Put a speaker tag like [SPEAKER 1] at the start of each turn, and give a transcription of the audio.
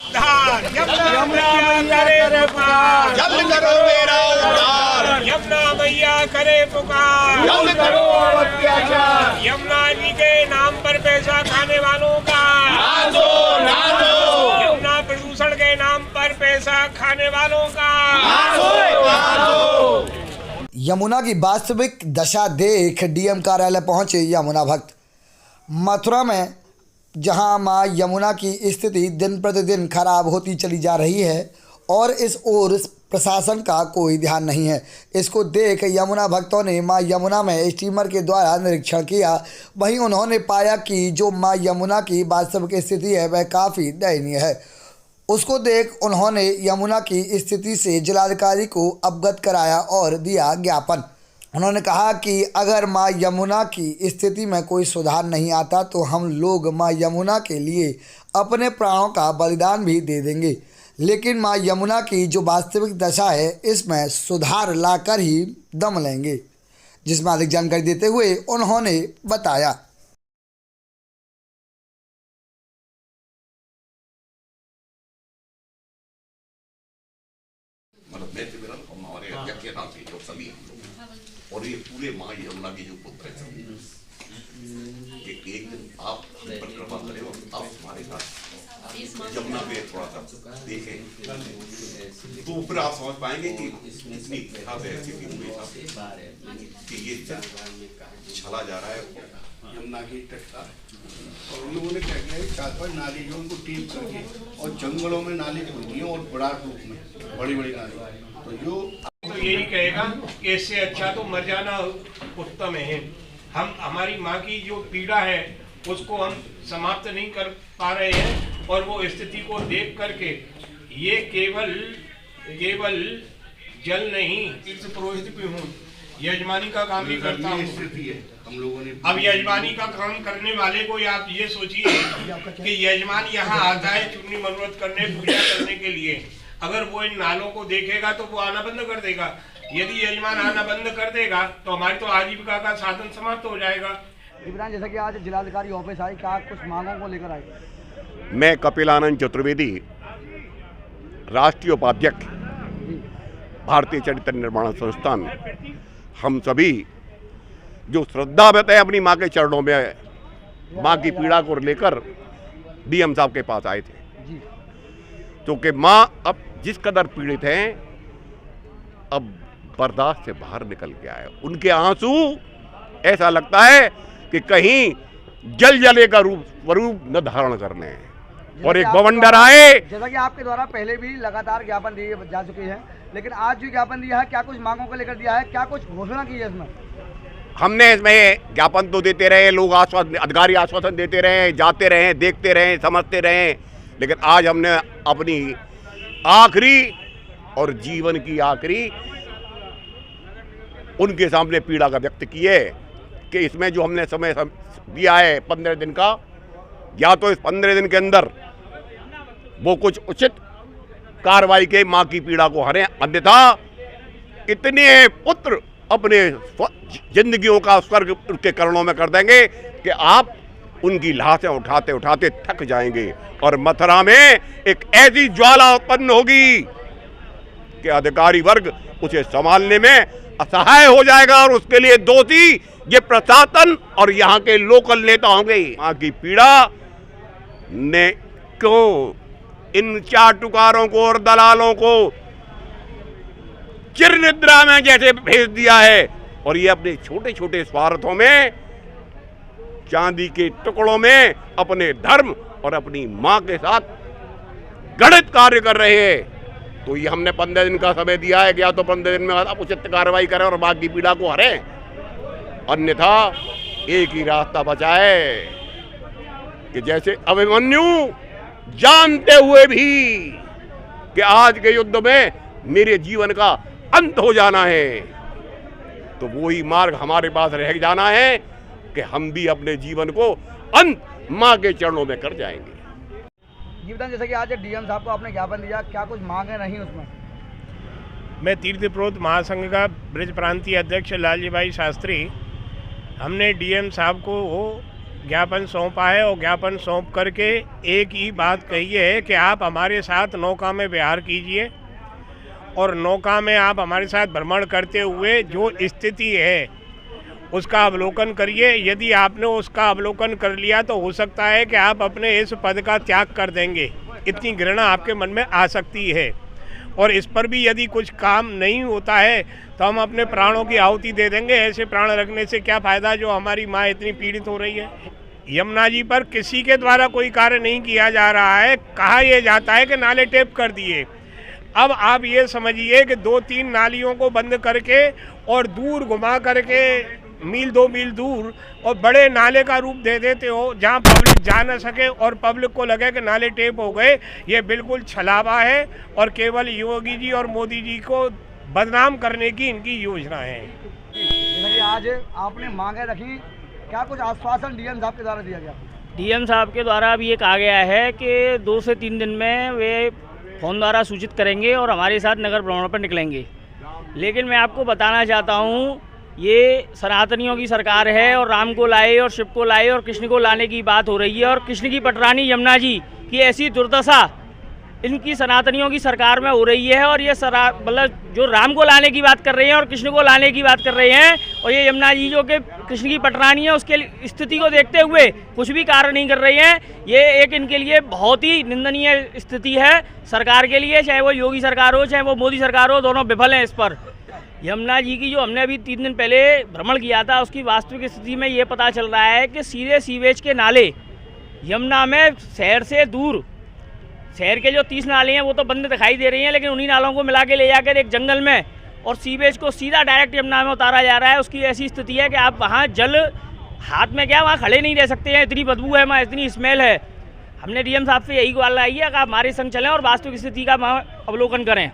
[SPEAKER 1] यमुना मैया करे पुकार,
[SPEAKER 2] जल्द करो मेरा उद्धार।
[SPEAKER 1] यमुना मैया करे पुकार,
[SPEAKER 2] जल्द करो अत्याचार।
[SPEAKER 1] यमुना जी के नाम पर पैसा खाने वालों का
[SPEAKER 2] नाचो नाचो,
[SPEAKER 1] यमुना प्रदूषण के नाम पर पैसा खाने वालों का
[SPEAKER 2] नाचो नाचो।
[SPEAKER 3] यमुना की वास्तविक दशा देख डीएम कार्यालय पहुंचे यमुना भक्त। मथुरा में जहां मां यमुना की स्थिति दिन प्रतिदिन खराब होती चली जा रही है और इस ओर प्रशासन का कोई ध्यान नहीं है। इसको देख यमुना भक्तों ने मां यमुना में स्टीमर के द्वारा निरीक्षण किया। वहीं उन्होंने पाया कि जो मां यमुना की वास्तविक स्थिति है वह काफ़ी दयनीय है। उसको देख उन्होंने यमुना की स्थिति से जिलाधिकारी को अवगत कराया और दिया ज्ञापन। उन्होंने कहा कि अगर मां यमुना की स्थिति में कोई सुधार नहीं आता तो हम लोग मां यमुना के लिए अपने प्राणों का बलिदान भी दे देंगे, लेकिन मां यमुना की जो वास्तविक दशा है इसमें सुधार लाकर ही दम लेंगे। जिसमें अधिक जानकारी देते हुए उन्होंने बताया।
[SPEAKER 2] मतलब नेतृत्व हमारे अध्यक्ष के नाम से जो सभी हम लोग और ये पूरे माँ यमुना के जो पुत्र हैं कि एक दिन आप हम पर कृपा करें और आप हमारे साथ यमुना पे थोड़ा सा देखें तो फिर आप समझ पाएंगे कि इतनी खराब स्थिति हुई कि ये चला जा रहा है
[SPEAKER 4] यमुना की तट का। और उन लोगों ने क्या किया है, 4-5 नाली जो उनको टीप करके और जंगलों में नाली खोदी है और बड़ा रूप में बड़ी बड़ी नाली। तो जो
[SPEAKER 1] तो यही कहेगा कि इससे अच्छा तो मर जाना उत्तम है। हम हमारी माँ की जो पीड़ा है उसको हम समाप्त नहीं कर पा रहे हैं और वो स्थिति को देख करके ये केवल जल नहीं तीर्थ पुरोहित भी हूँ, यजमानी का काम भी करता हूँ।
[SPEAKER 4] स्थिति है हम लोगों ने
[SPEAKER 1] अब यजमानी का काम करने वाले को आप ये सोचिए कि यजमान यहाँ आता है चुन्नी मनोरथ करने, पूजा करने के लिए। अगर वो इन नालों को देखेगा तो वो आना बंद कर देगा। यदि यजमान आना बंद कर देगा तो हमारी तो आजीविका का साधन समाप्त हो जाएगा।
[SPEAKER 3] इब्राहिम, जैसा कि आज जिलाधिकारी ऑफिस आए, क्या कुछ मांगों को लेकर आए?
[SPEAKER 2] मैं कपिलानंद चतुर्वेदी, राष्ट्रीय उपाध्यक्ष भारतीय चरित्र निर्माण संस्थान, हम सभी जो श्रद्धा व्यक्त है अपनी माँ के चरणों में, माँ की पीड़ा को लेकर डीएम साहब के पास आए थे। क्योंकि माँ अब जिस कदर पीड़ित हैं, अब बर्दाश्त से बाहर निकल के आए। उनके आंसू ऐसा लगता है कि कहीं जले का स्वरूप न धारण करने और एक बवंडर आए।
[SPEAKER 3] जैसा कि आपके द्वारा पहले भी लगातार ज्ञापन दिए जा चुके हैं, लेकिन आज जो ज्ञापन दिया है क्या कुछ मांगों को लेकर दिया है, क्या कुछ घोषणा की है इसमें?
[SPEAKER 2] हमने इसमें ज्ञापन तो देते रहे, लोग आश्वासन, अधिकारी आश्वासन देते रहे, जाते रहे, देखते रहे, समझते रहे, लेकिन आज हमने अपनी आखिरी और जीवन की आखिरी उनके सामने पीड़ा का व्यक्त की है कि इसमें जो हमने समय दिया है 15 दिन का, या तो इस 15 दिन के अंदर वो कुछ उचित कार्रवाई के माँ की पीड़ा को हरें, अन्यथा इतने पुत्र अपने जिंदगियों का स्वर्ग उनके करणों में कर देंगे कि आप उनकी लाशें उठाते उठाते थक जाएंगे और मथुरा में एक ऐसी ज्वाला उत्पन्न होगी कि अधिकारी वर्ग उसे संभालने में असहाय हो जाएगा और उसके लिए दोषी ये प्रशासन और यहाँ के लोकल नेता होंगे। माँ की पीड़ा ने क्यों इन चाटुकारों को और दलालों को चिर निद्रा में जैसे भेज दिया है और ये अपने छोटे छोटे स्वार्थों में, चांदी के टुकड़ों में अपने धर्म और अपनी मां के साथ गणित कार्य कर रहे हैं। तो ये हमने 15 दिन का समय दिया है कि या तो 15 दिन में आप उचित कार्रवाई करें और मां की पीड़ा को हरें, अन्यथा एक ही रास्ता बचा है कि जैसे अभिमन्यु जानते हुए भी कि आज के युद्ध में मेरे जीवन का अंत हो जाना है, तो वही मार्ग हमारे पास रह जाना है कि हम भी अपने जीवन को अंत माँ के चरणों में कर जाएंगे।
[SPEAKER 3] जीवदान, जैसा कि आज डीएम साहब को आपने ज्ञापन दिया, क्या कुछ मांगे नहीं उसमें?
[SPEAKER 1] मैं तीर्थ पुरोहित महासंघ का ब्रज प्रांतीय अध्यक्ष लालजी भाई शास्त्री, हमने डीएम साहब को ज्ञापन सौंपा है और ज्ञापन सौंप करके एक ही बात कही है कि आप हमारे साथ नौका में विहार कीजिए और नौका में आप हमारे साथ भ्रमण करते हुए जो स्थिति है उसका अवलोकन करिए। यदि आपने उसका अवलोकन कर लिया तो हो सकता है कि आप अपने इस पद का त्याग कर देंगे, इतनी घृणा आपके मन में आ सकती है। और इस पर भी यदि कुछ काम नहीं होता है तो हम अपने प्राणों की आहुति दे देंगे। ऐसे प्राण रखने से क्या फ़ायदा जो हमारी माँ इतनी पीड़ित हो रही है। यमुना जी पर किसी के द्वारा कोई कार्य नहीं किया जा रहा है। कहा यह जाता है कि नाले टेप कर दिए। अब आप ये समझिए कि 2-3 नालियों को बंद करके और दूर घुमा करके मील 2 मील दूर और बड़े नाले का रूप दे देते हो जहां पब्लिक जा न सके और पब्लिक को लगे कि नाले टेप हो गए। ये बिल्कुल छलावा है और केवल योगी जी और मोदी जी को बदनाम करने की इनकी योजना है।
[SPEAKER 3] जैसा कि आज आपने मांगे रखी, क्या कुछ आश्वासन डीएम साहब के द्वारा दिया गया?
[SPEAKER 5] डीएम साहब के द्वारा अब ये कहा गया है कि 2 से 3 दिन में वे फ़ोन द्वारा सूचित करेंगे और हमारे साथ नगर भ्रमण पर निकलेंगे। लेकिन मैं आपको बताना चाहता हूँ, ये सनातनियों की सरकार है और राम को लाए और शिव को लाए और कृष्ण को लाने की बात हो रही है। और कृष्ण की पटरानी यमुना जी की ऐसी दुर्दशा इनकी सनातनियों की सरकार में हो रही है। और ये मतलब जो राम को लाने की बात कर रहे हैं और कृष्ण को लाने की बात कर रहे हैं, और ये यमुना जी जो कि कृष्ण की पटरानी है उसके स्थिति को देखते हुए कुछ भी कार्य नहीं कर रही हैं। ये एक इनके लिए बहुत ही निंदनीय स्थिति है सरकार के लिए, चाहे वो योगी सरकार हो चाहे वो मोदी सरकार हो, दोनों विफल हैं इस पर। यमुना जी की जो हमने अभी 3 दिन पहले भ्रमण किया था उसकी वास्तविक स्थिति में ये पता चल रहा है कि सीधे सीवेज के नाले यमुना में शहर से दूर, शहर के जो 30 नाले हैं वो तो बंद दिखाई दे रही हैं, लेकिन उन्हीं नालों को मिला के ले जाकर एक जंगल में और सीवेज को सीधा डायरेक्ट यमुना में उतारा जा रहा है। उसकी ऐसी स्थिति है कि आप वहाँ जल हाथ में क्या वहाँ खड़े नहीं रह सकते हैं, इतनी बदबू है वहाँ, इतनी स्मेल है। हमने डीएम साहब से यही सवाल आई है कि आप हमारे संग चलें और वास्तविक स्थिति का वहाँ अवलोकन करें।